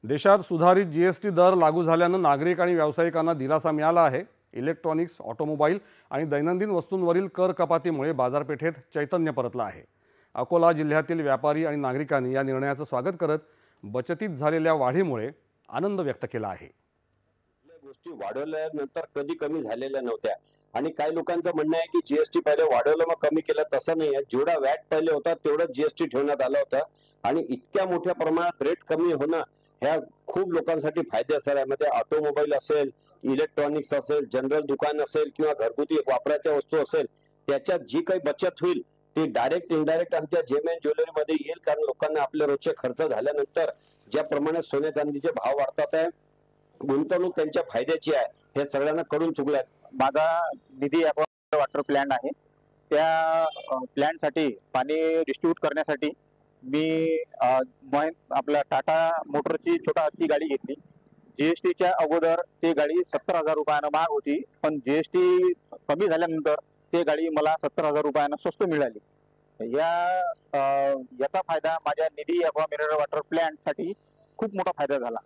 देशात सुधारित जीएसटी दर लागू झाल्यानं नागरिक आणि व्यावसायिकांना दिलासा मिळाला आहे। इलेक्ट्रॉनिक्स, ऑटोमोबाईल आणि दैनंदिन वस्तूंवरील कर कपातीमुळे बाजारपेठेत चैतन्य परतलं आहे। अकोला जिल्ह्यातील व्यापारी आणि नागरिकांनी या निर्णयाचं स्वागत करत बचतीत झालेल्या वाढीमुळे आनंद व्यक्त केला आहे। गोष्टी वाढवल्यानंतर कधी कमी झालेल्या नव्हत्या आणि काही लोकांचं म्हणणं आहे की जीएसटी पहिले वाढवलं मग कमी केलं, तसं नाही आहे। जेवढा वॅट पहिले होता तेवढं जीएसटी ठेवण्यात आलं होतं आणि इतक्या मोठ्या प्रमाणात रेट कमी होणं ह्या खूप लोकांसाठी फायद्याचं आहे। म्हणजे ऑटोमोबाईल असेल, इलेक्ट्रॉनिक्स असेल, जनरल दुकान असेल किंवा घरगुती वापराच्या वस्तू असेल, त्याच्यात जी काही बचत होईल ती डायरेक्ट इनडायरेक्ट आमच्या जेमेन ज्वेलरी मध्ये येईल। कारण लोकांना आपले रोजचे खर्च झाल्यानंतर ज्या प्रमाणे सोने चांदीचे भाव वाढतात आहे, गुंतवणूक त्यांच्या फायद्याची आहे हे सगळ्यांना करून चुकलं। माझा निधी वॉटर प्लॅन आहे, त्या प्लॅन साठी पाणी डिस्ट्रीब्यूट करण्यासाठी मी आपला टाटा मोटरची छोटा हत्ती गाडी घेतली। जीएसटीच्या अगोदर ती गाडी 70,000 रुपयानं महाग होती, पण जीएसटी कमी झाल्यानंतर ती गाडी मला 70,000 रुपयानं स्वस्त मिळाली। याचा फायदा माझ्या निधी मिनरल वॉटर प्लॅन साठी खूप मोठा फायदा झाला।